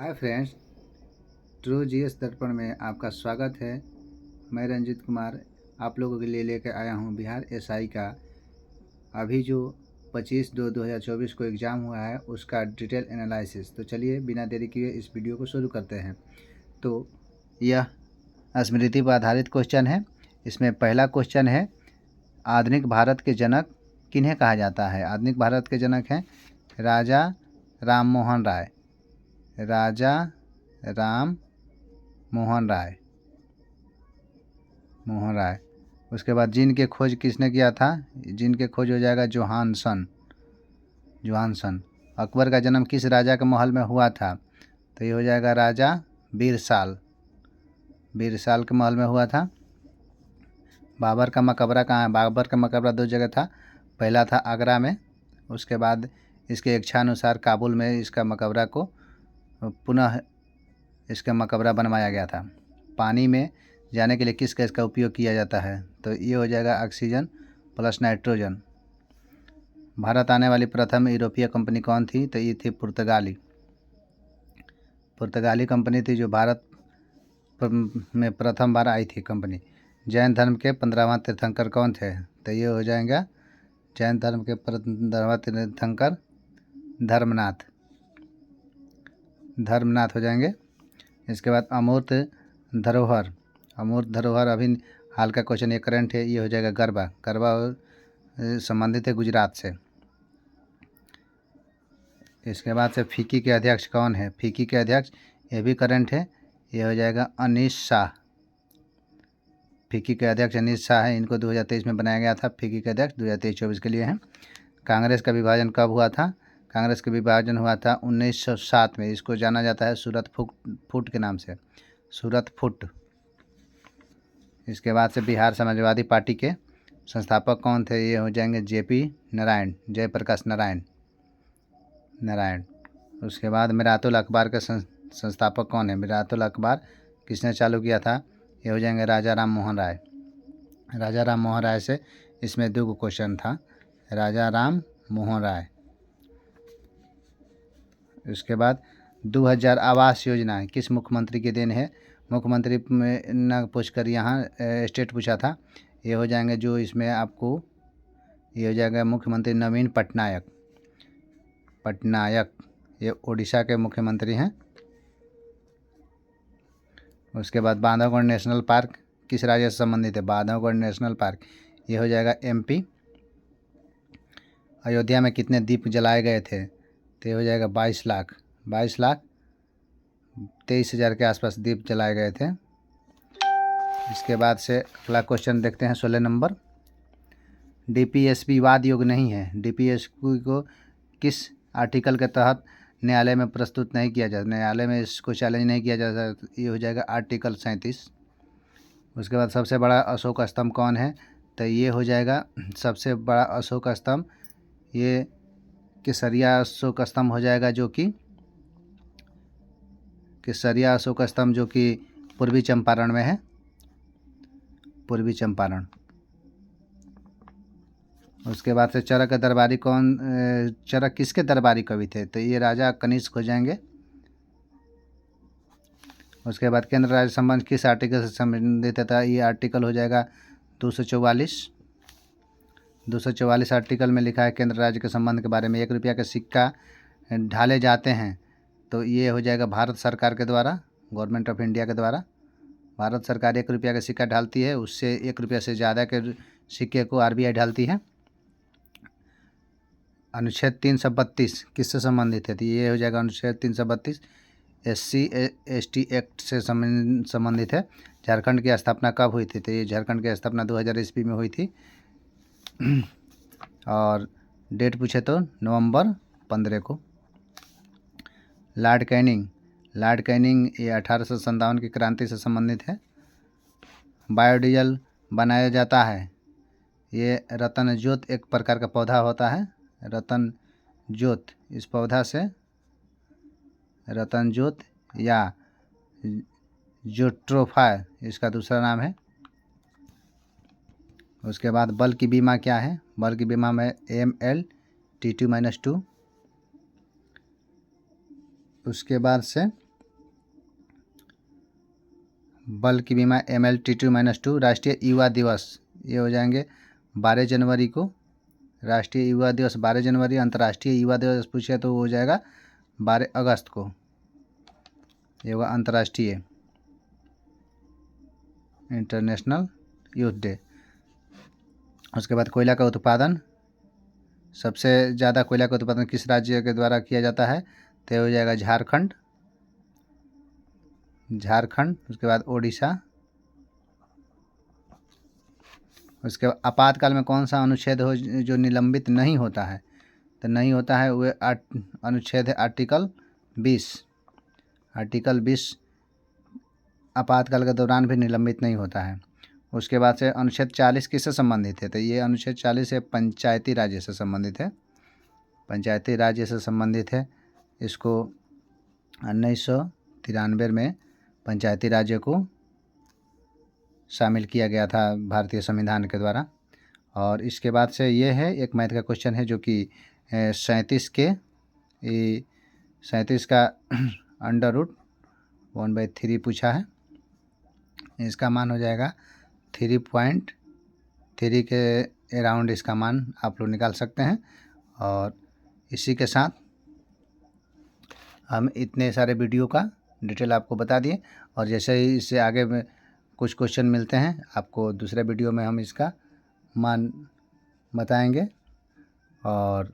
Hi friends, true GS दर्पण में आपका स्वागत है। मैं रंजित कुमार आप लोगों के लिए लेकर आया हूं बिहार एसआई का अभी जो 25/2/2024 को एग्ज़ाम हुआ है उसका डिटेल एनालिसिस। तो चलिए बिना देरी किए इस वीडियो को शुरू करते हैं। तो यह स्मृति पर आधारित क्वेश्चन है। इसमें पहला क्वेश्चन है, आधुनिक भारत के जनक किन्हें कहा जाता है। आधुनिक भारत के जनक हैं राजा राम मोहन राय। राजा राम मोहन राय। उसके बाद जिन के खोज किसने किया था। जिन के खोज हो जाएगा जोहानसन। अकबर का जन्म किस राजा के महल में हुआ था। तो ये हो जाएगा राजा बीरसाल के महल में हुआ था। बाबर का मकबरा कहाँ है। बाबर का मकबरा दो जगह था। पहला था आगरा में, उसके बाद इसके इच्छानुसार काबुल में इसका मकबरा को पुनः इसका मकबरा बनवाया गया था। पानी में जाने के लिए किस गैस का उपयोग किया जाता है। तो ये हो जाएगा ऑक्सीजन प्लस नाइट्रोजन। भारत आने वाली प्रथम यूरोपीय कंपनी कौन थी। तो ये थी पुर्तगाली कंपनी थी जो भारत में प्रथम बार आई थी कंपनी। जैन धर्म के 15वां तीर्थंकर कौन थे। तो ये हो जाएगा जैन धर्म के 15वां तीर्थंकर धर्मनाथ हो जाएंगे। इसके बाद अमूर्त धरोहर अभी हाल का क्वेश्चन, ये करंट है। ये हो जाएगा गरबा संबंधित है गुजरात से। इसके बाद से फीकी के अध्यक्ष कौन है। फीकी के अध्यक्ष ये भी करंट है। ये हो जाएगा अनीस शाह। फीकी के अध्यक्ष अनीस शाह है। इनको 2023 में बनाया गया था। फीकी के अध्यक्ष 2023-24 के लिए हैं। कांग्रेस का विभाजन कब हुआ था। कांग्रेस का विभाजन हुआ था 1907 में। इसको जाना जाता है सूरत फुट के नाम से, सूरत फुट। इसके बाद से बिहार समाजवादी पार्टी के संस्थापक कौन थे। ये हो जाएंगे जयप्रकाश नारायण। उसके बाद मिरातुल अखबार के संस्थापक कौन है। मिरातुल अखबार किसने चालू किया था। ये हो जाएंगे राजा राम मोहन राय से इसमें दो क्वेश्चन था। राजा राम मोहन राय। उसके बाद 2000 आवास योजना किस मुख्यमंत्री की देन है। मुख्यमंत्री में न पूछकर यहाँ स्टेट पूछा था। ये हो जाएंगे जो इसमें आपको, ये हो जाएगा मुख्यमंत्री नवीन पटनायक। ये उड़ीसा के मुख्यमंत्री हैं। उसके बाद बांधवगढ़ नेशनल पार्क किस राज्य से संबंधित है। बांधवगढ़ नेशनल पार्क ये हो जाएगा एमपी। अयोध्या में कितने दीप जलाए गए थे। तो ये हो जाएगा 22,23,000 के आसपास दीप जलाए गए थे। इसके बाद से अगला क्वेश्चन देखते हैं 16 नंबर। डीपीएसपी वाद योग्य नहीं है। डीपीएसपी को किस आर्टिकल के तहत न्यायालय में प्रस्तुत नहीं किया जाता। न्यायालय में इसको चैलेंज नहीं किया जाता। ये हो जाएगा आर्टिकल 37। उसके बाद सबसे बड़ा अशोक स्तंभ कौन है। तो ये हो जाएगा सबसे बड़ा अशोक स्तंभ ये केसरिया अशोक स्तंभ हो जाएगा, जो कि केसरिया अशोक स्तंभ जो कि पूर्वी चंपारण में है। उसके बाद से चरक दरबारी चरक किसके दरबारी कवि थे। तो ये राजा कनिष्क हो जाएंगे। उसके बाद केंद्र राज्य संबंध किस आर्टिकल से संबंधित था। ये आर्टिकल हो जाएगा 244 आर्टिकल में लिखा है केंद्र राज्य के संबंध के बारे में। 1 रुपया का सिक्का ढाले जाते हैं तो ये हो जाएगा भारत सरकार के द्वारा, गवर्नमेंट ऑफ इंडिया के द्वारा। भारत सरकार 1 रुपया का सिक्का ढालती है, उससे 1 रुपया से ज़्यादा के सिक्के को आरबीआई ढालती है। अनुच्छेद 332 किससे संबंधित है। तो ये हो जाएगा अनुच्छेद 332 SC/ST एक्ट से संबंधित है। झारखंड की स्थापना कब हुई थी। तो ये झारखंड की स्थापना 2000 ईस्वी में हुई थी। और डेट पूछे तो नवंबर 15 को। लॉर्ड कैनिंग ये 1857 की क्रांति से संबंधित है। बायोडीजल बनाया जाता है। ये रतन ज्योत एक प्रकार का पौधा होता है। रतन ज्योत, इस पौधा से रतन ज्योत या जोट्रोफा इसका दूसरा नाम है। उसके बाद बल की बीमा क्या है। बल की बीमा में ML T2-2। उसके बाद से बल की बीमा MLT2-2 राष्ट्रीय युवा दिवस ये हो जाएंगे 12 जनवरी को। राष्ट्रीय युवा दिवस 12 जनवरी। अंतर्राष्ट्रीय युवा दिवस पूछे तो वो हो जाएगा 12 अगस्त को, ये होगा अंतर्राष्ट्रीय इंटरनेशनल यूथ डे। उसके बाद कोयला का उत्पादन, सबसे ज़्यादा कोयला का उत्पादन किस राज्य के द्वारा किया जाता है, तो ये हो जाएगा झारखंड। उसके बाद ओडिशा। उसके बाद आपातकाल में कौन सा अनुच्छेद हो जो निलंबित नहीं होता है, तो नहीं होता है वो अनुच्छेद है आर्टिकल 20। आर्टिकल 20 आपातकाल के दौरान भी निलंबित नहीं होता है। उसके बाद से अनुच्छेद 40 किससे संबंधित है, तो ये अनुच्छेद 40 है पंचायती राज्य से संबंधित है। पंचायती राज्य से संबंधित है। इसको 1993 में पंचायती राज्य को शामिल किया गया था भारतीय संविधान के द्वारा। और इसके बाद से ये है एक मैथ का क्वेश्चन है जो कि 37 का √1/3 पूछा है। इसका मान हो जाएगा 3.3 के अराउंड इसका मान आप लोग निकाल सकते हैं। और इसी के साथ हम इतने सारे वीडियो का डिटेल आपको बता दिए, और जैसे ही इससे आगे में कुछ क्वेश्चन मिलते हैं आपको दूसरे वीडियो में हम इसका मान बताएंगे। और